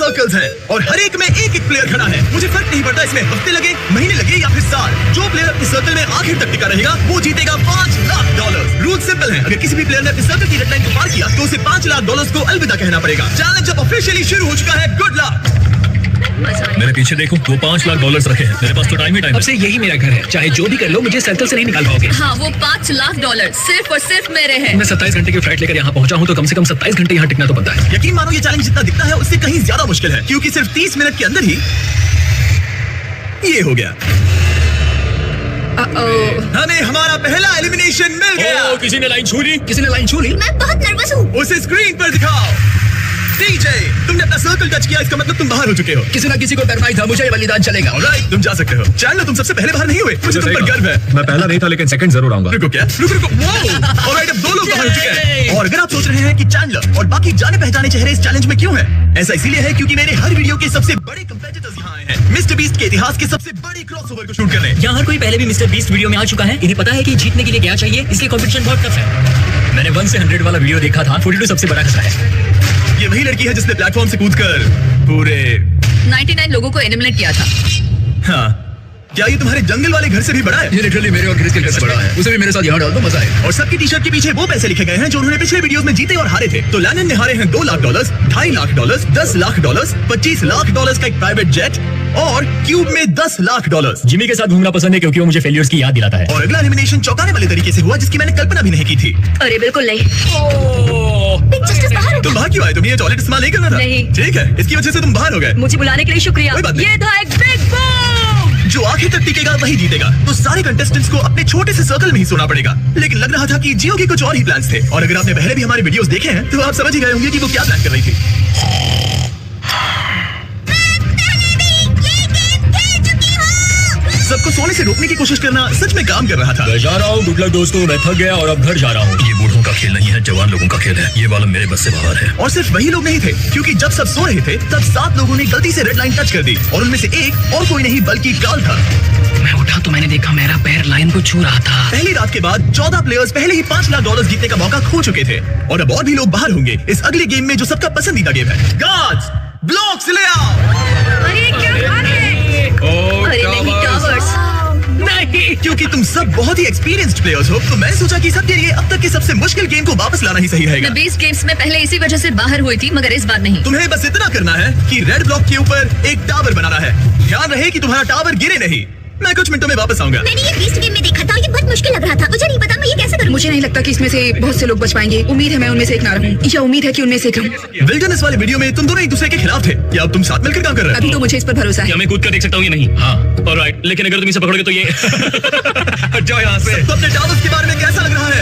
Circles हैं और हर एक में एक एक प्लेयर खड़ा है। मुझे फर्क नहीं पड़ता इसमें हफ्ते लगे, महीने लगे या फिर साल। जो प्लेयर अपने सर्कल में आखिर तक टिका रहेगा वो जीतेगा $5 लाख। रूल सिंपल है, अगर किसी भी प्लेयर ने अपने सर्कल की रेड लाइन को पार किया तो उसे $5 लाख को अलविदा कहना पड़ेगा। चैलेंज अब ऑफिशियली शुरू हो चुका है। Good luck. मेरे पीछे देखो, वो $5 लाख रखे हैं। मेरे पास तो टाइम ही टाइम है। अब से यही मेरा घर है, चाहे जो भी कर लो मुझे सर्कल से नहीं निकाल पाओगे। हाँ, वो $5 लाख सिर्फ और सिर्फ मेरे हैं। मैं 27 घंटे की फ्लाइट लेकर यहाँ पहुँचा हूँ तो कम से कम 27 घंटे यहाँ टिकना तो बनता है। यकीन मानो ये चैलेंज जितना दिखता है उससे कहीं ज्यादा मुश्किल है, क्योंकि सिर्फ 30 मिनट के अंदर ही ये हो गया। हमें हमारा पहला एलिमिनेशन मिल गया। किसी ने लाइन छू ली। किसी ने लाइन छू ली। मैं बहुत नर्वस हूँ। उसे स्क्रीन पर दिखाओ। डीजे, तुमने अपना सर्कल टच किया, इसका मतलब तुम बाहर हो चुके हो। किसी ना किसी को डर नहीं था, मुझे ये बलिदान चलेगा। ऑलराइट, तुम जा सकते हो। चैनल तुम सबसे पहले बाहर नहीं हुए, मुझे तुम पर गर्व है। मैं पहला नहीं था लेकिन सेकंड जरूर आऊंगा। रुको क्या? रुको। ऑलराइट, अब 2 लोग बाहर हो चुके हैं। और अगर आप सोच रहे हैं कि चैनलर और बाकी जाने पहचाने चेहरे इस चैलेंज में क्यों हैं, ऐसा इसीलिए है क्योंकि मेरे हर वीडियो के सबसे बड़े कंपेटिटर्स यहाँ आए हैं मिस्टर बीस्ट के इतिहास के सबसे बड़े क्रॉसओवर को शूट करने। यहाँ हर कोई पहले भी मिस्टर बीस्ट वीडियो में आ चुका है। इन्हें पता है कि जीतने के लिए क्या चाहिए, इसलिए कंपटीशन बहुत टफ है। मैंने 1 से 100 वाला वीडियो देखा था, 42 सबसे बड़ा खतरा है। ये वही लड़की है जिसने प्लेटफॉर्म से कूदकर पूरे 99 लोगों को एलिमिनेट किया था। हाँ, क्या ये तुम्हारे जंगल वाले घर से भी बड़ा है? ये लिटरली मेरे और क्रिस के घर से बड़ा है। उसे भी मेरे साथ यहाँ डाल दो, मजा आएगा। और सबकी टी शर्ट के पीछे वो पैसे लिखे गए हैं जो उन्होंने पिछले वीडियोस में जीते और हारे थे। तो लैनन ने हारे हैं $2 लाख, $2.5 लाख, $10 लाख, $25 लाख का एक प्राइवेट जेट और क्यूब में $10 लाख। जिमी के साथ घूमना पसंद है क्योंकि वो मुझे फेलियर्स की याद दिलाता है। और अगला एलिमिनेशन चौंकाने वाले तरीके से हुआ जिसकी मैंने कल्पना भी नहीं की थी। अरे बिल्कुल नहीं। बिग जस्टिस बाहर हो तुम बाहर क्यों आए? तुम ये टॉयलेट इस्तेमाल नहीं करना था। नहीं। ठीक है, इसकी वजह से तुम बाहर हो गए। मुझे बुलाने के लिए शुक्रिया। कोई बात नहीं। ये था एक बिग बूम। जो आखिर तक टिकेगा वही जीतेगा। तो सारे कंटेस्टेंट्स को अपने छोटे से सर्कल में ही सोना पड़ेगा। लेकिन लग रहा था कि जियो के कुछ और ही प्लान्स थे। और अगर आपने पहले भी हमारे वीडियोस देखे हैं तो आप समझ ही गए होंगे कि वो क्या प्लान कर रही थी। सबको सोने से रोकने की कोशिश करना सच में काम कर रहा था। मैं जा रहा हूँ, गुड लक दोस्तों, मैं थक गया और अब घर जा रहा हूँ। ये बूढ़ों का खेल नहीं है, जवान लोगों का खेल है। ये वाला मेरे बस से बाहर है। और सिर्फ वही लोग नहीं थे, क्योंकि जब सब सो रहे थे तब 7 लोगों ने गलती से रेड लाइन टच कर दी और उनमें से एक और कोई नहीं बल्कि कार्ल था। मैं उठा तो मैंने देखा मेरा पैर लाइन को छू रहा था। पहली रात के बाद 14 प्लेयर्स पहले ही $5 लाख जीतने का मौका खो चुके थे और अब और भी लोग बाहर होंगे इस अगले गेम में जो सबका पसंदीदा गेम है। गार्ड्स, ब्लॉक्स ले आओ। अरे क्या बात है? अरे नहीं, टावर्स नहीं, क्योंकि तुम सब बहुत ही एक्सपीरियंस्ड प्लेयर्स हो तो मैंने सोचा कि सबके लिए अब तक के सबसे मुश्किल गेम को वापस लाना ही सही रहेगा। मैं 20 गेम्स में पहले इसी वजह से बाहर हुई थी, मगर इस बार नहीं। तुम्हें बस इतना करना है कि रेड ब्लॉक के ऊपर एक टावर बनाना है। ध्यान रहे कि तुम्हारा टावर गिरे नहीं। मैं कुछ मिनटों में वापस आऊंगा। मैंने ये 20 गेम में देखा था, ये बहुत मुश्किल लग रहा था। मुझे नहीं पता मैं ये कैसे करूं। मुझे नहीं लगता कि इसमें से बहुत से लोग बच पाएंगे। उम्मीद है मैं उनमें से एक ना रहूं, या उम्मीद है कि उनमें से एक रहूं। विल्डरनेस वाले वीडियो में तुम दोनों एक दूसरे के खिलाफ थे। क्या अब तुम साथ मिलकर काम कर रहे हो? अभी तो मुझे इस पर भरोसा है। क्या मैं कूद कर देख सकता हूँ या नहीं? हाँ, ऑलराइट। लेकिन अगर तुम इसे पकड़ोगे तो ये हट जाओ यहाँ से। तो अपने टावर्स के बारे में कैसा लग रहा है?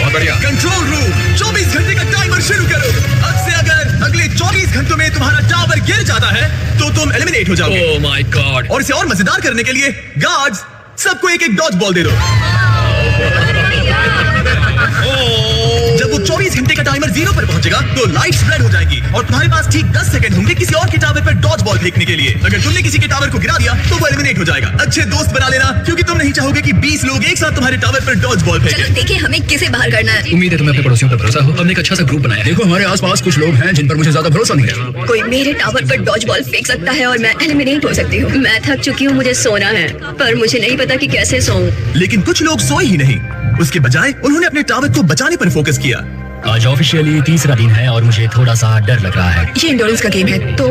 बहुत बढ़िया। कंट्रोल रूम, 24 घंटे का टाइमर शुरू करो। अब से अगर अगले 24 घंटों में तुम्हारा टावर गिर जाता है तो तुम एलिमिनेट हो जाओगे। ओह माय गॉड। और इसे और मजेदार करने के लिए गार्ड्स सबको एक एक डॉज बॉल दे दो। जब वो 24 घंटे का टाइमर 0 पर पहुंचेगा तो लाइट स्प्रेड हो जाएगी और तुम्हारे पास ठीक 10 सेकंड होंगे किसी और के टावर पर डॉज बॉल फेंकने के लिए। अगर तुमने किसी के टावर को गिरा दिया तो वो एलिमिनेट हो जाएगा। अच्छे दोस्त बना लेना क्योंकि तुम नहीं चाहोगे कि 20 लोग एक साथ तुम्हारे टावर पर डॉज बॉल फेंकें। चलो देखिए हमें किसे बाहर करना है। उम्मीद है तुम्हें अपने पड़ोसियों पर भरोसा हो। हमने एक अच्छा सा ग्रुप बनाया है। देखो हमारे आसपास कुछ लोग हैं जिन पर मुझे ज्यादा भरोसा नहीं है। कोई मेरे टावर पर डॉज बॉल फेंक सकता है और मैं एलिमिनेट हो सकती हूँ। मैं थक चुकी हूँ, मुझे सोना है, पर मुझे नहीं पता कि कैसे सोऊं। लेकिन कुछ लोग सोए ही नहीं, उसके बजाय उन्होंने अपने टावर को बचाने पर फोकस किया। आज ऑफिशियली तीसरा दिन है और मुझे थोड़ा सा डर लग रहा है। ये इंडोरेंस का गेम है तो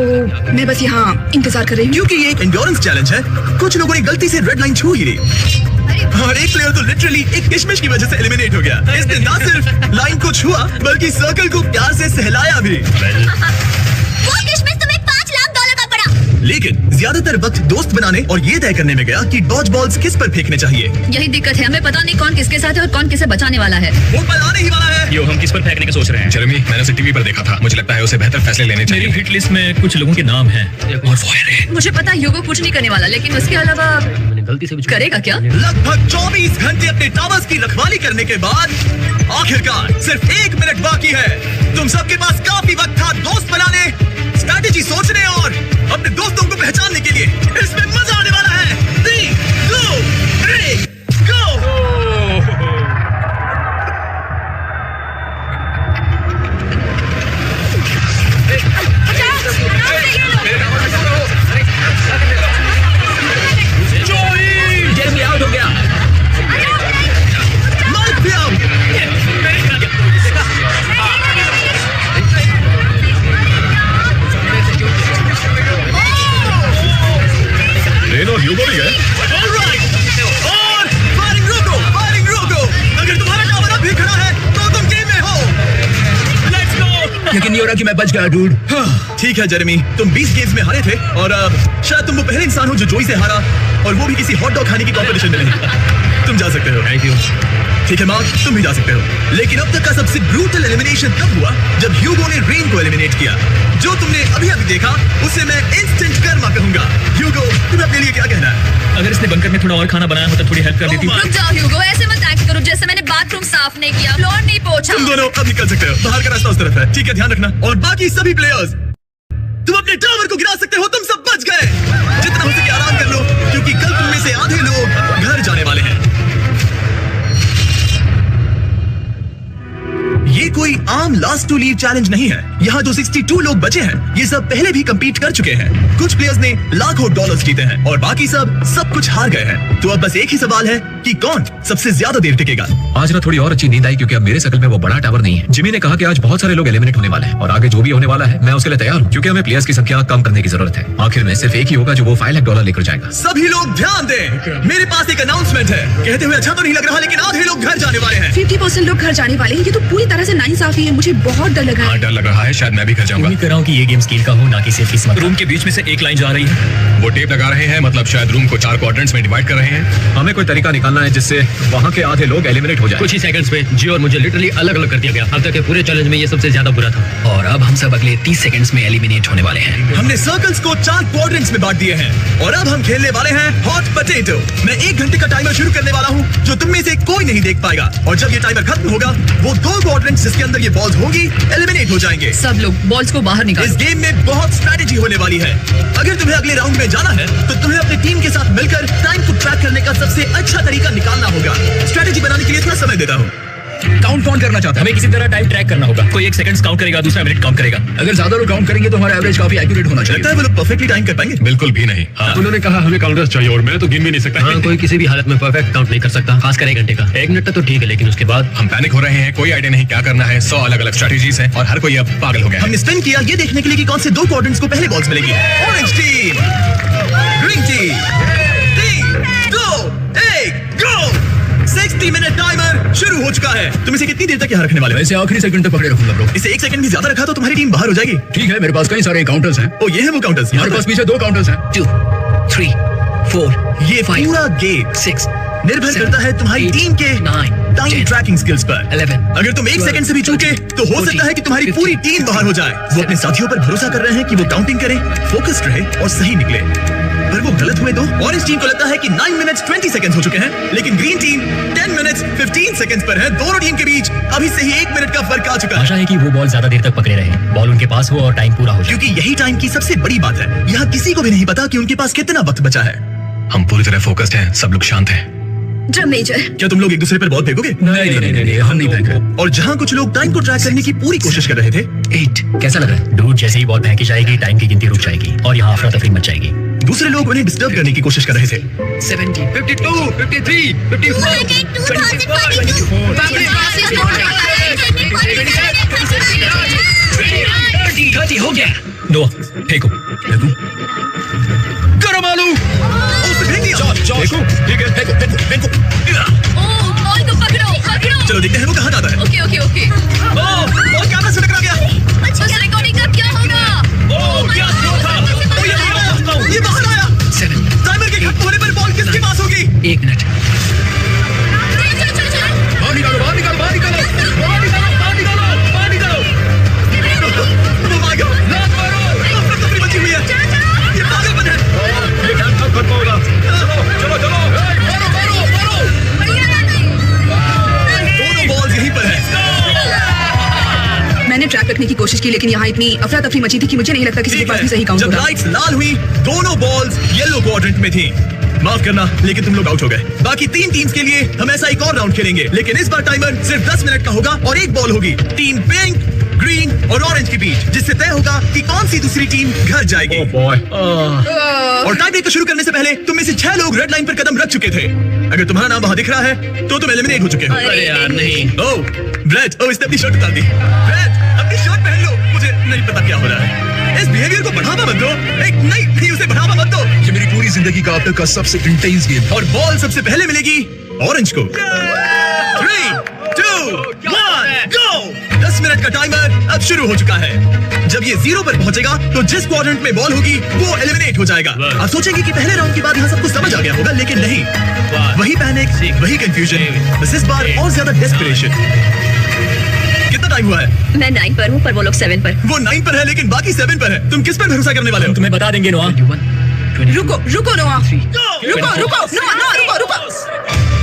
मैं बस यहाँ इंतजार कर रही हूँ। क्योंकि ये एक एंड्योरेंस चैलेंज है, कुछ लोगों ने गलती से रेड लाइन छू ही ली और एक प्लेयर तो लिटरली एक किशमिश की वजह से एलिमिनेट हो गया। इसने ना सिर्फ लाइन को छुआ बल्कि सर्कल को प्यार से सहलाया भी। वो किशमिश तुम्हें $5 लाख का पड़ा। लेकिन ज्यादातर वक्त दोस्त बनाने और ये तय करने में गया कि डॉज बॉल्स किस पर फेंकने चाहिए। यही दिक्कत है, हमें पता नहीं कौन किसके साथ है और कौन किसे बचाने वाला है। वो पल आने ही वाला है। यो, हम किस पर फेंकने का सोच रहे हैं? जेरेमी, मैंने उसे टीवी पर देखा था। मुझे लगता है उसे बेहतर फैसले लेने चाहिए। मेरी हिट लिस्ट में कुछ लोगों के नाम हैं और फायर है। मुझे पता है योगो कुछ नहीं करने वाला, लेकिन उसके अलावा मैंने गलती से भी करेगा क्या? लगभग 24 घंटे अपने टावर्स की रखवाली करने के बाद आखिरकार सिर्फ 1 मिनट बाकी है। तुम सबके पास काफी वक्त था दोस्त बनाने, स्ट्रैटेजी सोचने और अपने दोस्तों को पहचानने के लिए। इसमें मजा आने वाला है। 3, 2, 1, go! जेरेमी आउट हो गया। माइक भी आउट। रेन और ह्यूगो भी गए। ऑलराइट, और फायरिंग रोको। अगर तुम्हारा टावर अब भी खड़ा है तो तुम गेम में हो। Let's go. यकीन नहीं हो रहा कि मैं बच गया डूड। ठीक है जेरेमी, तुम 20 गेम्स में हारे थे और शायद तुम वो पहले इंसान हो जो जोई से हारा, और वो भी किसी हॉट डॉग खाने की कंपटीशन में नहीं। तुम जा सकते हो। Thank you. ठीक है मार्क, तुम भी जा सकते हो। लेकिन अब तक का सबसे ब्रूटल एलिमिनेशन तब हुआ जब ह्यूगो ने रेन को एलिमिनेट किया। जो तुमने अभी देखा उसे मैं इंस्टेंट कर्मा कहूंगा। ह्यूगो, तुम्हें अपने लिए क्या कहना है? अगर इसने बंकर में थोड़ा और खाना बनाया होता थोड़ी हेल्प कर देती। रुक जाओ ह्यूगो, ऐसे मत एक्ट करो जैसे मैंने बाथरूम साफ नहीं किया, फ्लोर नहीं पोंछा। तुम दोनों अब निकल सकते हो। बाहर का रास्ता उस तरफ है। ठीक है, ध्यान रखना। और बाकी सभी प्लेयर्स, तुम अपने टावर को गिरा सकते हो। तुम सब बच गए। जितना हो सके आराम कर लो, क्योंकि कल तुम में से आधे लोग घर जाने वाले हैं। ये कोई आम लास्ट टू लीव चैलेंज नहीं है। यहाँ जो 62 लोग बचे हैं, ये सब पहले भी compete कर चुके हैं। कुछ प्लेयर्स ने लाखों डॉलर्स जीते हैं और बाकी सब कुछ हार गए हैं। तो अब बस एक ही सवाल है कि कौन सबसे ज्यादा देर टिकेगा। आज ना थोड़ी और अच्छी नींद आई क्योंकि अब मेरे सर्कल में वो बड़ा टावर नहीं है। जिमी ने कहा कि आज बहुत सारे लोग एलिमिनेट होने वाले हैं और आगे जो भी होने वाला है मैं उसके लिए तैयार हूँ, क्योंकि हमें प्लेयर्स की संख्या कम करने की जरूरत है। आखिर में सिर्फ एक ही होगा जो वो $5 लाख लेकर जाएगा। सभी लोग ध्यान दें, मेरे पास एक अनाउंसमेंट है। कहते हुए अच्छा तो नहीं लग रहा, लेकिन आधे लोग घर जाने वाले हैं। 50% लोग घर जाने वाले हैं। ये तो पूरी तरह से नाइंसाफी है। मुझे बहुत डर लग रहा हाँ, है। डर लग रहा है। शायद मैं भी घर जाऊंगा। उम्मीद कर रहा हूँ कि ये गेम स्किल का हो, ना कि सिर्फ किस्मत। रूम के बीच में से एक लाइन जा रही है। वो टेप लगा रहे हैं, मतलब शायद रूम को 4 क्वाड्रेंट्स में डिवाइड कर रहे हैं। हमें कोई तरीका निकालना है जिससे वहाँ के आधे लोग एलिमिनेट हो जाए। कुछ ही सेकंड्स में जी और मुझे लिटरली अलग अलग कर दिया गया। अब तक के पूरे चैलेंज में ये सबसे ज्यादा बुरा था। और अब हम सब अगले 30 सेकंड्स में एलिमिनेट होने वाले हैं। हमने सर्कल्स को 4 क्वाड्रेंट्स में बांट दिए हैं और अब हम खेलने वाले हैं हॉट पोटैटो। मैं 1 घंटे का टाइमर शुरू करने वाला हूँ, जो तुम में से कोई नहीं देख पाएगा। और जब ये टाइमर खत्म होगा, वो 2 क्वाड्रेंट्स जिसके अंदर ये बॉल्स होंगी एलिमिनेट हो जाएंगे। सब लोग बॉल्स को बाहर निकालो। इस गेम में बहुत स्ट्रैटेजी होने वाली है। अगर तुम्हें अगले राउंड में जाना है तो तुम्हें अपनी टीम के साथ मिलकर टाइम को ट्रैक करने का सबसे अच्छा तरीका निकालना होगा। स्ट्रैटेजी बनाने के लिए थोड़ा समय देता हूँ। काउंट कौन करना चाहता है? हमें किसी तरह टाइम ट्रैक करना होगा। कोई 1 सेकंड काउंट करेगा, दूसरा मिनट काउंट करेगा। अगर ज्यादा लोग काउंट करेंगे तो हमारा एवरेज काफी एक्यूरेट होना चाहिए। लगता है वो लोग परफेक्टली टाइम कर पाएंगे। बिल्कुल भी नहीं। हाँ। उन्होंने कहा हमें काउंटर्स चाहिए और मैं तो गिन भी नहीं सकता। हाँ, कोई किसी भी हालत में परफेक्ट काउंट नहीं कर सकता, खासकर 1 घंटे का। 1 मिनट तक तो ठीक है, लेकिन उसके बाद हम पैनिक हो रहे हैं। कोई आइडिया नहीं क्या करना है। 100 अलग अलग स्ट्रेटजीज हैं और हर कोई अब पागल हो गया है। हमने स्पिन किया ये देखने के लिए कि कौन से 2 क्वाड्रेंट्स को पहले बॉल्स मिलेगी। ऑरेंज टीम, ग्रीन टीम, 3, 2, 1, गो। 60 मिनट टाइमर शुरू हो चुका है। तुम इसे कितनी देर तक यहाँ रखने वाले हो? वैसे आखिरी सेकंड तक पकड़े रखूंगा ब्रो। इसे 1 सेकंड भी ज्यादा रखा तो तुम्हारी टीम बाहर हो जाएगी। ठीक है, मेरे पास कई सारे काउंटर्स हैं। ओ, ये है वो काउंटर्स। हमारे पास पीछे 2 काउंटर्स हैं। 2, 3, 4, ये 5, पूरा गेम 6 निर्भर करता है तुम्हारी टीम के 9, टाइम ट्रैकिंग स्किल्स पर। 11। अगर तुम 1 सेकंड से भी चूके तो हो सकता है कि तुम्हारी पूरी टीम बाहर हो जाए। वो अपने साथियों पर भरोसा कर रहे हैं कि वो काउंटिंग करे, फोकस्ड रहे और सही निकले। पर वो गलत हुए तो ऑरेंज टीम को लगता है कि 9 मिनट्स 20 सेकंड्स हो चुके हैं, लेकिन ग्रीन टीम 10 मिनट्स 15 सेकंड्स पर है। दोनों टीम के बीच अभी से ही 1 मिनट का फर्क आ चुका है। आशा है कि वो बॉल ज्यादा देर तक पकड़े रहे, बॉल उनके पास हो और टाइम पूरा हो जाए। क्योंकि यही टाइम की सबसे बड़ी बात है। यहाँ किसी को भी नहीं पता कि उनके पास कितना वक्त बचा है। हम पूरी तरह फोकस्ड हैं। सब लोग शांत हैं। ड्रम मेजर, क्या तुम लोग एक दूसरे पर बॉल फेंकोगे? नहीं, हम नहीं फेंक रहे। और जहाँ कुछ लोग टाइम को ट्रैक करने की पूरी कोशिश कर रहे थे, 8 कैसा लग रहा है? डूड, जैसे ही बॉल फेंकी जाएगी टाइम की गिनती रुक जाएगी और यहाँ अफरा तफरी मच जाएगी। दूसरे लोग उन्हें डिस्टर्ब करने की कोशिश कर रहे थे। 70, 52, 53, 54, 30 हो गया। दो फेंको। गरम आलू। उसे फेंक दिया। देखो, ठीक है, फेंको। बॉल को पकड़ो। चलो देखते हैं वो कहाँ जाता है। ओके। बॉल कैमरा से टकरा गया। उस रिकॉर्डिंग का क्या होगा? क्या स्लो था? ये बाहर आया। 7, टाइमर के खत्म होने पर बॉल किसके पास होगी? 1 मिनट। बाहर निकालो। Oh my God! अफरा-तफरी मची हुई है। ये पागलपन है। ये टाइम कब खत्म होगा? चलो। दोनों बॉल्स यहीं पर है। मैंने ट्रैक रखने की कोशिश की, लेकिन यहाँ इतनी अफरा तफरी मची थी कि मुझे नहीं लगता किसी के पास भी सही काउंट जब होगा। लाइट्स लाल हुई, दोनों बॉल्स येलो क्वाड्रेंट में थी। माफ करना, लेकिन तुम लोग आउट हो गए। बाकी 3 टीम्स के लिए हम ऐसा एक और राउंड खेलेंगे, लेकिन इस बार टाइमर सिर्फ 10 मिनट का होगा और 1 बॉल होगी। टीम पिंक ग्रीन और ऑरेंज के बीच, जिससे तय होगा कि कौन सी दूसरी टीम घर जाएगी। और टाई ब्रेक शुरू करने से पहले तुम में से 6 लोग रेड लाइन पर कदम रख चुके थे। अगर तुम्हारा नाम वहां दिख रहा है तो तुम एलिमिनेट हो चुके हो। अरे यार नहीं। ओह ब्रेट, इसने अपनी शर्ट उतार दी। ब्रेट, अपनी शर्ट पहन लो। मुझे नहीं पता क्या हो रहा है। इस बिहेवियर को बढ़ावा मत दो। नहीं उसे बढ़ावा मत दो। ये मेरी पूरी जिंदगी का अब तक का सबसे इंटेंस गेम। और बॉल सबसे पहले मिलेगी ऑरेंज को। 3, 2, 1, गो। 10 मिनट का टाइमर अब शुरू हो चुका है। जब ये 0 पर पहुंचेगा तो जिस क्वाड्रेंट में बॉल होगी वो एलिमिनेट हो जाएगा। आप सोचेंगे कि पहले राउंड के बाद यहाँ सब कुछ समझ आ गया होगा, लेकिन नहीं। वही पैनिक, वही कंफ्यूजन, बस इस बार और ज्यादा डेस्परेशन। कितना टाइम हुआ है? मैं 9 पर हूँ, पर वो लोग 7 पर। वो 9 पर है लेकिन बाकी 7 पर है। तुम किस पर भरोसा करने वाले हो? तुम्हें बता देंगे नोआ। रुको नोआ, रुको।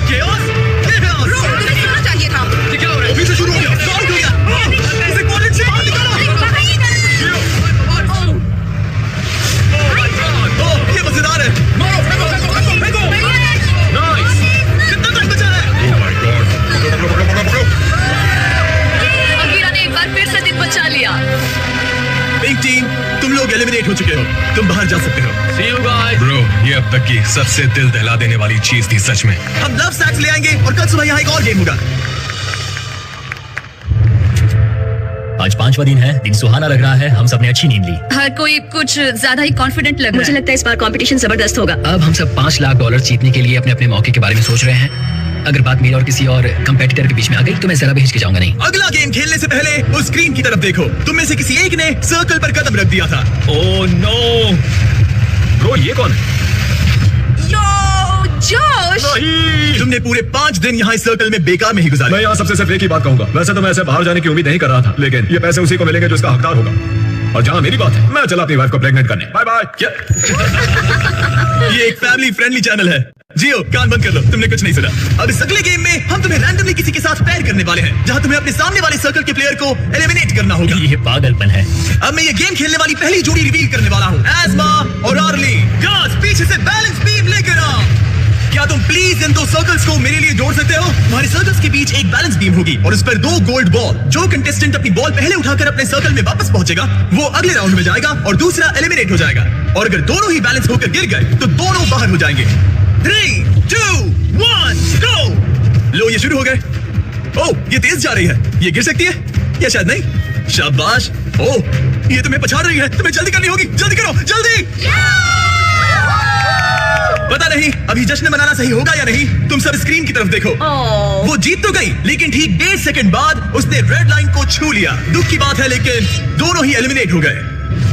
Chaos? तुम्हें सुनना चाहिए था। क्या हो रहा है? फिर से शुरू हो गया। Foul हो गया। इसे क्वाड्रेंट से बाहर निकालो। ओह, ये मजेदार है। Nice. कितना टाइम बचा है? अकीरा ने एक बार फिर से दिन बचा लिया। पिंक टीम, तुम लोग एलिमिनेट हो चुके हो। तुम बाहर जा सकते हो। See you guys. ब्रो, ये अब तक की सबसे दिल दहला देने वाली चीज थी सच में। हम लव सैक्स ले आएंगे और कल सुबह यहाँ एक और गेम होगा। आज 5वां दिन है। दिन सुहाना लग रहा है। हम सबने अच्छी नींद ली। हर कोई कुछ ज्यादा ही कॉन्फिडेंट लग मुझे लगता है इस बार कंपटीशन जबरदस्त होगा। अब हम सब $5 लाख जीतने के लिए अपने अपने मौके के बारे में सोच रहे हैं। अगर बात मेरे और किसी और कंपेटिटर के बीच में आ गई तो मैं जरा भी हिचक जाऊंगा नहीं। अगला गेम खेलने से पहले उस स्क्रीन की तरफ देखो। तुम में से किसी एक ने सर्कल पर कदम रख दिया था। Oh no. ब्रो ये कौन है? जोश, तुमने पूरे 5 दिन यहाँ इस सर्कल में बेकार में ही गुजारे। मैं यहाँ सबसे सिर्फ एक ही बात कहूंगा। वैसे तो मैं ऐसे बाहर जाने की उम्मीद नहीं कर रहा था, लेकिन ये पैसे उसी को मिलेंगे जो इसका हकदार होगा। और जहाँ मेरी बात है, मैं चला अपनी वाइफ को प्रेग्नेंट करने। Bye bye. क्या? ये एक फैमिली फ्रेंडली चैनल है। जियो, कान बंद कर लो, तुमने कुछ नहीं सुना। अब इस अगले गेम में हम तुम्हें रैंडमली किसी के साथ पैर करने वाले हैं, जहाँ तुम्हें अपने सामने वाले सर्कल के प्लेयर को एलिमिनेट करना होगा। ये पागलपन है। अब मैं ये गेम खेलने वाली पहली जोड़ी रिवील करने वाला हूँ। एस्मा और आर्ली। गार्ड्स, पीछे से बैलेंस बीम लेकर आओ। क्या तुम प्लीज इन 2 सर्कल्स को मेरे लिए जोड़ सकते हो? हमारे सर्कल्स के बीच एक बैलेंस बीम होगी और उस पर 2 गोल्ड बॉल। जो कंटेस्टेंट अपनी बॉल पहले उठाकर अपने सर्कल में वापस पहुंचेगा वो अगले राउंड में जाएगा और दूसरा एलिमिनेट हो जाएगा। और अगर दोनों ही बैलेंस होकर गिर गए तो दोनों बाहर हो जाएंगे। 3, 2, 1, गो। लो, ये शुरू हो गए। ओह, ये तेज जा रही है। ये गिर सकती है या शायद नहीं। शाबाश। ओह, ये तुम्हें पछाड़ रही है। तुम्हें जल्दी करनी होगी। जल्दी करो, जल्दी। पता नहीं अभी जश्न मनाना सही होगा या नहीं। तुम सब स्क्रीन की तरफ देखो। वो जीत तो गई, लेकिन ठीक 1.5 सेकंड बाद उसने रेड लाइन को छू लिया। दुख की बात है, लेकिन दोनों ही एलिमिनेट हो गए।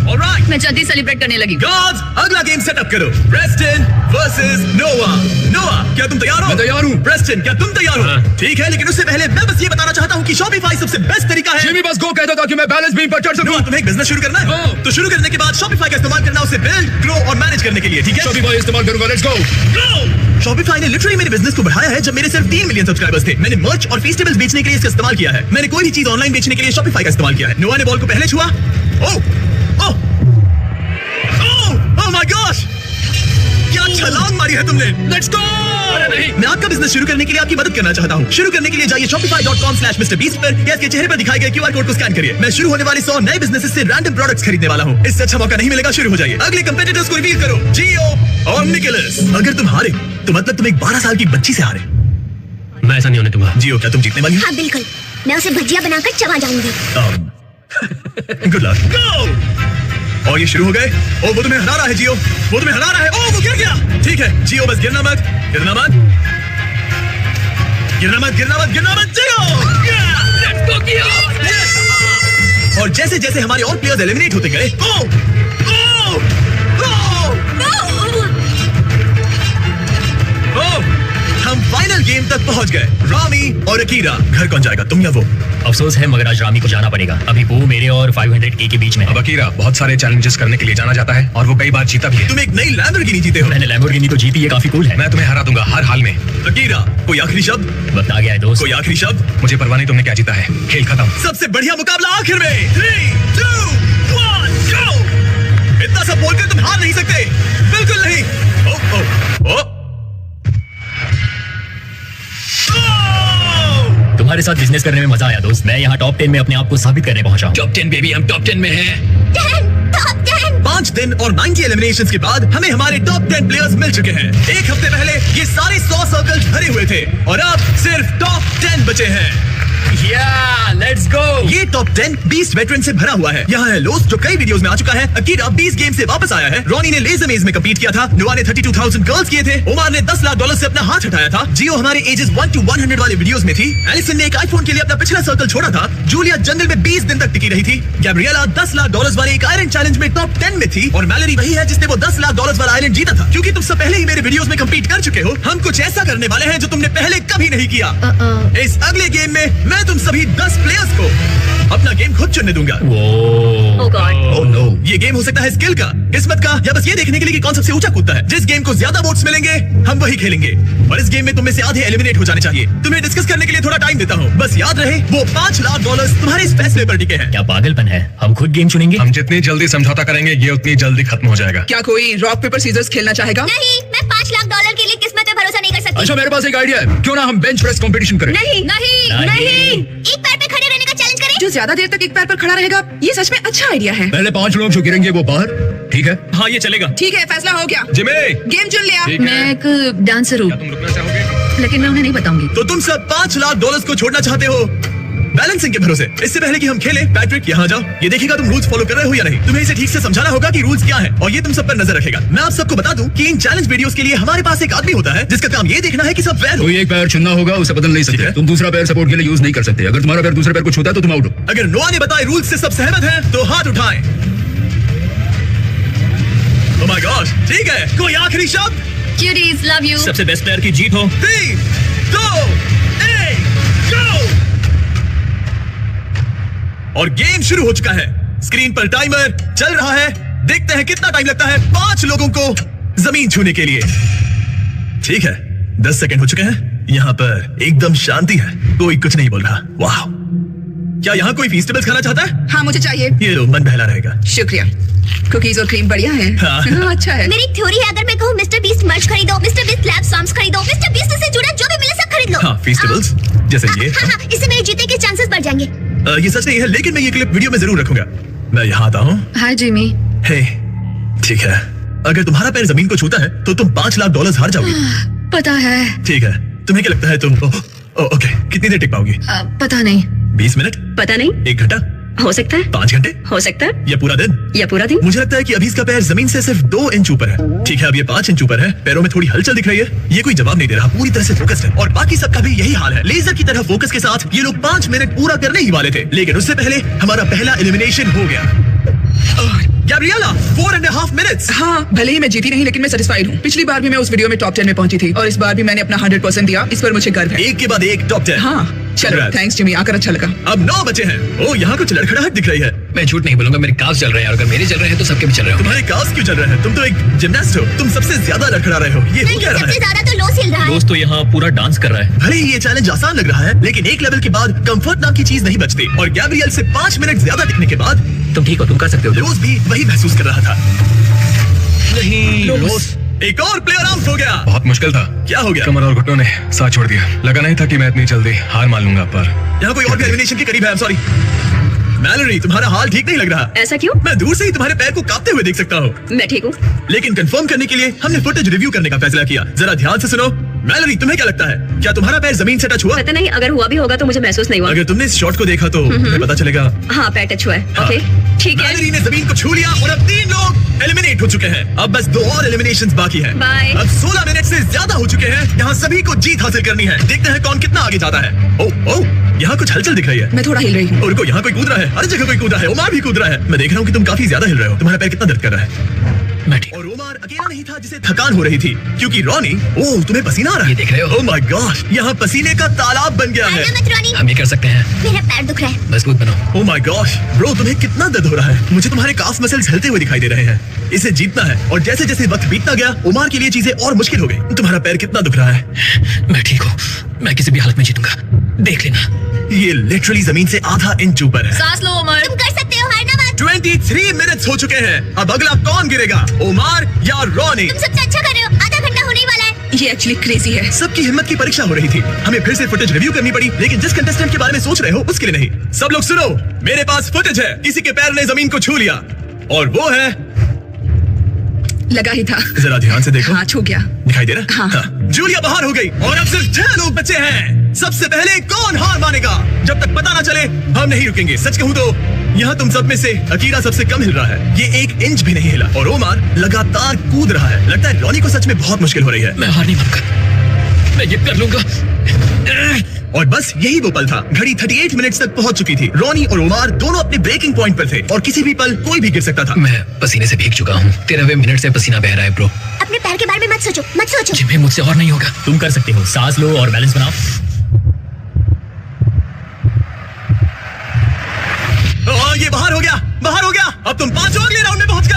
ऑलराइट, मैं जल्दी सेलिब्रेट करने लगी। गार्ड्स, अगला गेम सेटअप करो। प्रेस्टन वर्सेस नोआ। नोआ, क्या तुम तैयार हो? मैं तैयार हूँ। प्रेस्टन, क्या तुम तैयार हो? हाँ। ठीक है, लेकिन उससे पहले मैं बस ये बताना चाहता हूँ कि शॉपिफाई सबसे बेस्ट तरीका है। जिमी बस गो कहता था कि मैं बैलेंस बीम पर चढ़ सकूं। नोआ, तुम्हें एक बिजनेस शुरू करना है, हाँ। तो शुरू करने के बाद शॉपिफाई का इस्तेमाल करना, उसे बिल्ड, ग्रो और मैनेज करने के लिए। ठीक है? शॉपिफाई इस्तेमाल करूंगा। Let's go. शॉपिफाई ने लिटरली मेरे बिजनेस को बढ़ाया है जब मेरे सिर्फ 3 मिलियन सब्सक्राइबर्स थे। मैंने मर्च और फेस्टिवल्स बेचने के लिए इसका इस्तेमाल किया है। मैंने कोई भी चीज ऑनलाइन बेचने के लिए शॉपिफाई का इस्तेमाल किया है। नोआ ने बॉल को पहले छुआ। ओह माय गॉश, क्या छलांग मारी है तुमने। Let's go. मैं आपका बिजनेस शुरू करने के लिए आपकी मदद करना चाहता हूँ। शुरू करने के लिए जाइए shopify.com/MrBeast पर या इसके चेहरे पर दिखाए गए QR कोड को स्कैन करिए। मैं शुरू होने वाले 100 नए बिजनेसेस से रैंडम प्रोडक्ट्स खरीदने वाला हूँ। इससे अच्छा मौका नहीं मिलेगा। शुरू हो जाइए। अगले कंपेटिटर्स को रिवील करो। जियो और निकोलस। अगर तुम हारे तो मतलब तुम एक 12 साल की बच्ची से हारे। मैं ऐसा नहीं होने दूंगा। जियो, क्या तुम जीतने वाली हो? हाँ बिल्कुल, मैं उसे भजिया बनाकर चबा जाऊंगी। Good luck. गो। और ये शुरू हो गए। ओ, वो तुम्हें हरा रहा है जियो, वो तुम्हें हरा रहा है। ओ, वो गिर गया। ठीक है जियो, बस गिरना मत, गिरना मत, गिरना मत, गिरना मत, गिरना मत। जियो। और जैसे जैसे हमारे और प्लेयर्स एलिमिनेट होते गए, हम फाइनल गेम तक पहुंच गए। रामी और अकीरा। घर कौन जाएगा, तुम या वो? अफसोस है मगर आज रामी को जाना पड़ेगा। अभी वो मेरे और 500K के बीच में है। अब अकीरा बहुत सारे चैलेंजेस करने के लिए जाना जाता है और वो कई बार जीता भी है। तुम एक नई लैम्बोर्गिनी जीते हो। मैंने लैम्बोर्गिनी तो जीती है, काफी कूल है। मैं तुम्हें हरा दूंगा हर हाल में। अकीरा, कोई आखिरी शब्द? वक्त आ गया है दोस्त। कोई आखिरी शब्द? मुझे परवाह नहीं तुमने क्या जीता है। खेल खत्म। सबसे बढ़िया मुकाबला आखिर में। 3, 2, 1, गो। इतना सब बोलकर तुम हार नहीं सकते। बिल्कुल नहीं। ओ, ओ, ओ। तुम्हारे साथ बिजनेस करने में मजा आया दोस्त। मैं यहाँ टॉप 10 में अपने आप को साबित करने पहुंचा हूँ। टॉप 10 बेबी, हम टॉप 10 में हैं। टॉप 10। 5 दिन और 90 एलिमिनेशंस के बाद हमें हमारे टॉप 10 प्लेयर्स मिल चुके हैं। एक हफ्ते पहले ये सारे 100 सर्कल्स भरे हुए थे और अब सिर्फ टॉप 10 बचे हैं। Let's go. ये टॉप 10 बीस्ट वेटरन से भरा हुआ है। यहाँ है लोस्ट जो कई वीडियोस में आ चुका है। अकीरा 20 गेम से वापस आया है। रॉनी ने लेजर मेज में कम्पीट किया था। नुआ ने 32,000 कर्ल्स किए थे। उमर ने $10 लाख से अपना हाथ हटाया था। जियो हमारे एजेस 1 to 100 वाले वीडियोस में थी। एलिसन ने एक आईफोन के लिए अपना पिछला सर्कल छोड़ा था। जूलिया जंगल में 20 दिन तक टिकी रही थी। गैब्रिएला $10 लाख वाले एक आयरन चैलेंज में टॉप 10 में थी। और मैलरी वही है जिसने वो $10 लाख वाला आयरन जीता था। क्योंकि तुम सब पहले ही मेरे वीडियोस में कम्पीट कर चुके हो, हम कुछ ऐसा करने वाले हैं जो तुमने पहले कभी नहीं किया। इस अगले गेम में मैं तुम सभी 10 प्लेयर्स को अपना गेम खुद चुनने दूंगा। Oh God. Oh no. ये गेम हो सकता है स्किल का, किस्मत का, या बस ये देखने के लिए कि कौन सबसे ऊंचा कूदता है। जिस गेम को ज्यादा वोट्स मिलेंगे हम वही खेलेंगे। और इस गेम में तुम में से आधे एलिमिनेट हो जाने चाहिए। तुम्हें डिस्कस करने के लिए थोड़ा टाइम देता हूँ। बस याद रहे वो $5 लाख तुम्हारे इस फैसले पर टिके हैं। क्या पागलपन है? हम खुद गेम चुनेंगे। हम जितनी जल्दी समझौता करेंगे ये उतनी जल्दी खत्म हो जाएगा। क्या कोई रॉक पेपर सीजर्स खेलना चाहेगा? नहीं, मैं $5 लाख के लिए किस्मत पे भरोसा नहीं कर सकती। अच्छा, मेरे पास एक आइडिया है। क्यों ना हम बेंच प्रेस कंपटीशन करें? नहीं नहीं नहीं। एक पैर पे खड़े रहने का चैलेंज करें। जो ज्यादा देर तक एक पैर पर खड़ा रहेगा, ये सच में अच्छा आइडिया है। पहले 5 लोग जो गिरेंगे वो बाहर, ठीक है? हाँ ये चलेगा। ठीक है, फैसला हो गया। जिमी, गेम चुन लिया। ठीक है। मैं एक डांसर हूँ, तुम रुकना चाहोगे? लेकिन मैं उन्हें नहीं बताऊंगी। तो तुम सब $5 लाख को छोड़ना चाहते हो बैलेंसिंग के भरोसे। इससे पहले कि हम खेलें, पैट्रिक यहाँ जाओ। ये देखिएगा तुम रूल्स फॉलो कर रहे हो या नहीं। तुम्हें इसे ठीक से समझाना होगा कि रूल्स क्या है और ये तुम सब पर नजर रखेगा। मैं आप सबको बता दूं कि इन चैलेंज वीडियोस के लिए हमारे पास एक आदमी होता है जिसका काम ये देखना है कि सब फेयर हो। कोई एक पैर चुनना होगा, उसे बदल नहीं ठीक सकते। है। तुम दूसरा पैर सपोर्ट के लिए यूज नहीं कर सकते। अगर तुम्हारा पैर दूसरे पैर को छूता है तो तुम आउट हो। अगर नोआ ने बताए रूल्स से सब सहमत हैं तो हाथ उठाएं। Oh my gosh, ठीक है। कोई आखिरी शब्द? Cuties, love you. सबसे बेस्ट प्लेयर की जीत हो। 3, 2, 1, go! और गेम शुरू हो चुका है। स्क्रीन पर टाइमर चल रहा है। देखते हैं कितना टाइम लगता है 5 लोगों को जमीन छूने के लिए। ठीक है, 10 सेकंड हो चुके हैं। यहाँ पर एकदम शांति है, कोई कुछ नहीं बोल रहा। वाह, क्या यहाँ कोई फेस्टिवल्स खाना चाहता है? हाँ, मुझे चाहिए। ये लो, मन बहला रहेगा। शुक्रिया। कुकीज और क्रीम बढ़िया है। हाँ। हाँ, अच्छा है। मेरी थ्योरी है, अगर मैं कहूँ मिस्टर बीस्ट मर्च खरीदो, मिस्टर बीस्ट लैब सॉन्ग्स खरीदो, मिस्टर बीस्ट से जुड़ा जो भी मिले सब खरीद लो। हाँ, फेस्टिवल्स जैसे ये। हाँ, इससे मेरे जीतने के चांसेस बढ़ जाएंगे। ये सच नहीं है, लेकिन मैं ये क्लिप वीडियो में जरूर रखूंगा। मैं यहाँ आता हूँ। हाय जिमी। हे, ठीक है। अगर तुम्हारा पैर जमीन को छूता है तो तुम $5 लाख हार जाओगी। पता है। ठीक है, तुम्हें क्या लगता है तुम ओके कितनी देर टिक पाओगी? पता नहीं। 20 मिनट? पता नहीं, 1 घंटा? हो सकता है, 5 घंटे? हो सकता है, या पूरा दिन? या पूरा दिन। मुझे लगता है कि अभी इसका पैर जमीन से सिर्फ 2 इंच ऊपर है। ठीक है, अब ये 5 इंच ऊपर है। पैरों में थोड़ी हलचल दिख रही है। ये कोई जवाब नहीं दे रहा, पूरी तरह से फोकस्ड है। और बाकी सबका भी यही हाल है। लेजर की तरह फोकस के साथ ये लोग 5 मिनट पूरा करने ही वाले थे, लेकिन उससे पहले हमारा पहला एलिमिनेशन हो गया। Gabriela 4.5 minutes. हाँ, भले ही मैं जीती नहीं, लेकिन मैं सेटिस्फाइड हूँ। पिछली बार भी मैं उस वीडियो में टॉप 10 में पहुंची थी और इस बार भी मैंने अपना 100% दिया। इस पर मुझे गर्व है। एक के बाद एक टॉप 10। हाँ, चलो, Congrats. थैंक्स जिमी, आकर अच्छा लगा। अब 9 बचे हैं। ओ, यहाँ कुछ लड़खड़ाहट दिख रही है। मैं झूठ नहीं बोलूंगा, मेरे काफ चल रहे हैं और अगर मेरे चल रहे हैं तो सबके भी चल रहे होंगे। तुम्हारे कास क्यों चल रहे हैं? तुम तो एक जिमनास्ट हो। तुम सबसे ज्यादा लड़खड़ा रहे हो। ये हो नहीं, क्या रहा सबसे है? ज्यादा तो लोस हिल रहा है। दोस्त तो यहाँ पूरा डांस कर रहा है। भले ही ये चैलेंज आसान लग रहा है, लेकिन एक लेवल के बाद कंफर्ट नाम की चीज नहीं बचती। और गैब्रिएल से 5 मिनट ज्यादा टिकने के बाद तुम ठीक हो, तुम कर सकते हो। रोज भी वही महसूस कर रहा था। नहीं, रोज एक और प्लेयर आउट हो गया। बहुत मुश्किल था। क्या हो गया? कमर और घुटनों ने साथ छोड़ दिया। लगा नहीं था कि मैं इतनी जल्दी हार मान लूंगा, पर यहाँ कोई और भी एलिमिनेशन के करीब है। सॉरी मैलरी, तुम्हारा हाल ठीक नहीं लग रहा। ऐसा क्यों? मैं दूर से ही तुम्हारे पैर को कांपते हुए देख सकता हूँ। मैं ठीक हूँ। लेकिन कंफर्म करने के लिए हमने फुटेज रिव्यू करने का फैसला किया। जरा ध्यान से सुनो। मैलरी, तुम्हें क्या लगता है, क्या तुम्हारा पैर जमीन से टच हुआ? पता नहीं, अगर हुआ भी होगा तो मुझे महसूस नहीं हुआ। अगर तुमने इस शॉट को देखा तो तुम्हें पता चलेगा। हाँ, पैर टच हुआ है। हाँ। ओके, ठीक है। मैलरी ने जमीन को छू लिया और अब 3 लोग एलिमिनेट हो चुके हैं। अब बस 2 और एलिमिनेशंस बाकी हैं। बाय। अब 16 मिनट से ज्यादा हो चुके हैं। यहाँ सभी को जीत हासिल करनी है। देखते हैं कौन कितना आगे जाता है। ओह, यहाँ कुछ हलचल दिख रही है। मैं थोड़ा हिल रही हूँ। और रुको, यहाँ कोई कूद रहा है। हर जगह कोई कूद रहा है। ओमार भी कूद रहा है। मैं देख रहा हूँ कि तुम काफी ज्यादा हिल रहे हो। तुम्हारा पैर कितना दर्द कर रहा है? मैं ठीक। और ओमार अकेला नहीं था जिसे थकान हो रही थी, क्योंकि रॉनी, ओह तुम्हें पसीना आ रहा है। ये देख रहे हो? ओह माय गॉश, यहाँ पसीने का तालाब बन गया है। आजा मत रोनी, हम ये कर सकते हैं। मेरा पैर दुख रहा है। मजबूत बनो। ओह माय गॉश ब्रो, तुम्हें कितना दर्द हो रहा है। मुझे तुम्हारे काफ मसल्स हिलते हुए दिखाई दे रहे हैं। इसे जीतना है। और जैसे जैसे वक्त बीतता गया, ओमार के लिए चीजें और मुश्किल हो गई। तुम्हारा पैर कितना दुख रहा है? मैं ठीक हूँ, मैं किसी भी हालत में जीतूंगा, देख लेना। ये लिटरली जमीन से आधा इंच ऊपर है। सांस लो उमर। तुम कर सकते हो, हारना मत। 23 मिनट्स हो चुके हैं। अब अगला कौन गिरेगा, ओमार या रॉनी? तुम सबसे अच्छा कर रहे हो। आधा घंटा होने ही वाला है। ये एक्चुअली क्रेजी है। सबकी हिम्मत की परीक्षा हो रही थी। हमें फिर से फुटेज रिव्यू करनी पड़ी, लेकिन जिस कंटेस्टेंट के बारे में सोच रहे हो उसके लिए नहीं। सब लोग सुनो, मेरे पास फुटेज है। किसी के पैर ने जमीन को छू लिया और वो है, लगा ही था। जरा ध्यान से देखो। हाँ, छू गया। दिखाई दे रहा? हाँ। जूलिया बाहर हो गई और अब सिर्फ 6 लोग बचे हैं। सबसे पहले कौन हार मानेगा? जब तक पता ना चले हम नहीं रुकेंगे। सच कहूँ तो यहाँ तुम सब में से अकीरा सबसे कम हिल रहा है। ये 1 इंच भी नहीं हिला और ओमार लगातार कूद रहा है। लगता है रॉनी को सच में बहुत मुश्किल हो रही है। मैं हार नहीं मानूंगा, मैं ये कर लूंगा। और बस यही वो पल था। घड़ी 38 मिनट्स तक पहुंच चुकी थी। रॉनी और ओमार दोनों अपने ब्रेकिंग पॉइंट पर थे और किसी भी पल कोई भी गिर सकता था। मैं पसीने से भीग चुका हूँ। 13वें मिनट से पसीना बह रहा है ब्रो। अपने पैर के बारे में मत सोचो, मत सोचो। जिम्मे मुझसे और नहीं होगा। तुम कर सकते हो। सांस लो और बैलेंस बनाओ। ये बाहर हो गया, बाहर हो गया। अब तुम 5 अगले राउंड में पहुंच गए।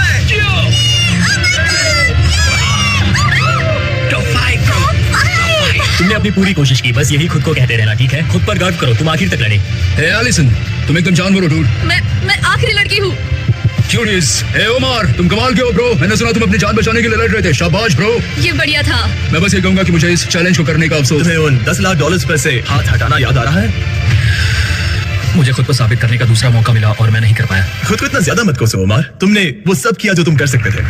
तुमने अपनी पूरी कोशिश की, बस यही खुद को कहते रहना, ठीक है? खुद पर गर्व करो, तुम आखिर तक लड़े। हे एलिसन, तुम एकदम जानवर हो डूड। मैं आखिरी लड़की हूँ। क्यूरियस। हे ओमार, तुम कमाल के हो ब्रो। मैंने सुना तुम अपनी जान बचाने के लिए लड़ रहे थे। शाबाश ब्रो। ये बढ़िया था। मैं बस ये कहूंगा कि मुझे इस चैलेंज को करने का अफसोस। तुम्हें उन $10 लाख पर से हाथ हटाना याद आ रहा है? मुझे खुद को साबित करने का दूसरा मौका मिला और मैं नहीं कर पाया। खुद को इतना ज्यादा मत कोसो ओमार। तुमने वो सब किया जो तुम कर सकते थे।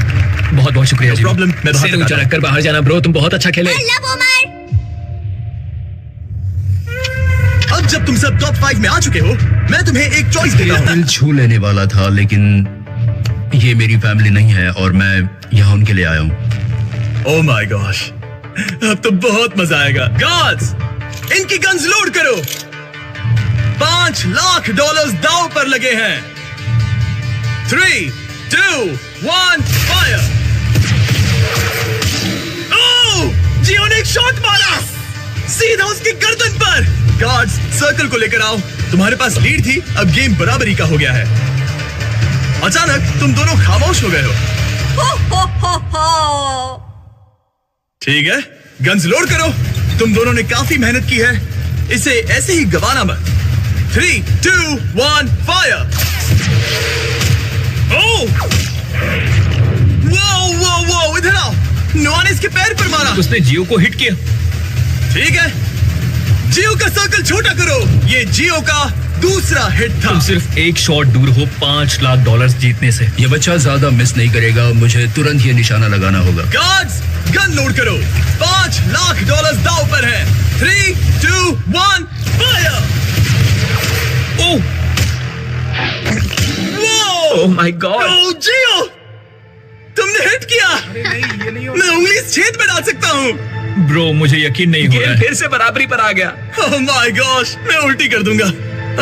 बहुत बहुत शुक्रिया जी। प्रॉब्लम मैं बाहर ऊंचा रखकर बाहर जाना ब्रो। तुम बहुत अच्छा खेले। I love Omar। अब जब तुम सब टॉप 5 में आ चुके हो, मैं तुम्हें एक चॉइस देता हूँ। दिल छू लेने वाला था, लेकिन ये मेरी फैमिली नहीं है और मैं यहाँ उनके लिए आया हूँ। ओह माय गॉश, अब तो बहुत मजा आएगा। गार्ड्स, इनकी गन्स लोड करो। $5 लाख दांव पर लगे हैं। 3, 2, 1, फायर। ओह, जियो ने एक शॉट मारा सीधा उसकी गर्दन पर। गार्ड्स, सर्कल को लेकर आओ। तुम्हारे पास लीड थी, अब गेम बराबरी का हो गया है। अचानक तुम दोनों खामोश हो गए हो। ठीक है, गन्स लोड करो। तुम दोनों ने काफी मेहनत की है, इसे ऐसे ही गवाना मत। 3, 2, 1, फायर। ओह, वो इधर आओ। नोआ ने इसके पैर पर मारा। उसने जियो को हिट किया। ठीक है, जियो का सर्कल छोटा करो। ये जियो का दूसरा हिट था। तुम सिर्फ एक शॉट दूर हो $5 लाख जीतने से। ये बच्चा ज्यादा मिस नहीं करेगा। मुझे तुरंत ये निशाना लगाना होगा। गार्ड्स, गन लोड करो। $5 लाख दांव पर है। 3, 2, 1, fire. Oh oh my god. Oh जियो, तुमने हिट किया। मैं उंगली इस छेद में डाल सकता हूँ। ब्रो, मुझे यकीन नहीं हो रहा है। फिर से बराबरी पर आ गया। ओह माय गॉश, मैं उल्टी कर दूंगा।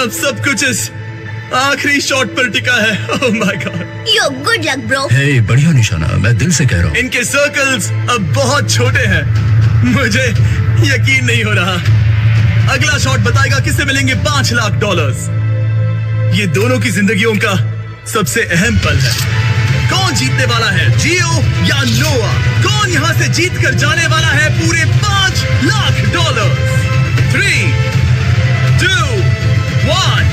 अब सब कुछ इस आखिरी शॉट पर टिका है। ओह my God. Yo, good luck, bro। हे, बढ़िया निशाना, मैं दिल से कह रहा हूँ। इनके सर्कल्स अब बहुत छोटे हैं। मुझे यकीन नहीं हो रहा। अगला शॉट बताएगा किसे मिलेंगे $5 लाख। ये दोनों की जिंदगियों का सबसे अहम पल है। कौन जीतने वाला है, जियो या नोआ? कौन यहाँ से जीत कर जाने वाला है पूरे $5 लाख? 3, 2, 1,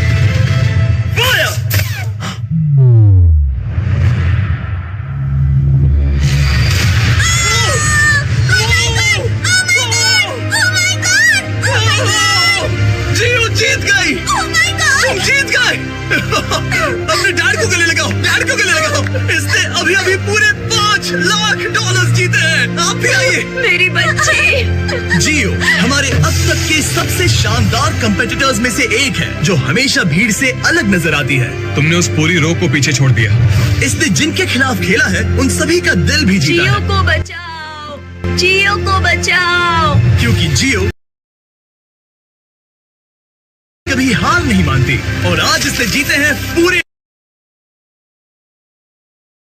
फायर। जियो जीत गई। तुम जीत गए। अपने डैड को गले लगाओ, डैड को गले लगाओ। इसने अभी अभी पूरे $5 लाख जीते हैं। आप भी आइए। मेरी बच्ची। जियो हमारे अब तक के सबसे शानदार कंपेटिटर्स में से एक है, जो हमेशा भीड़ से अलग नजर आती है। तुमने उस पूरी रो को पीछे छोड़ दिया। इसने जिनके खिलाफ खेला है उन सभी का दिल भी जीता जियो है, को बचाओ, जियो को बचाओ। क्योंकि जियो कभी हार नहीं मानती और आज इसने जीते हैं पूरे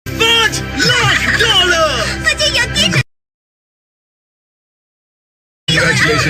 $5 लाख। मुझे यकीन Congratulations.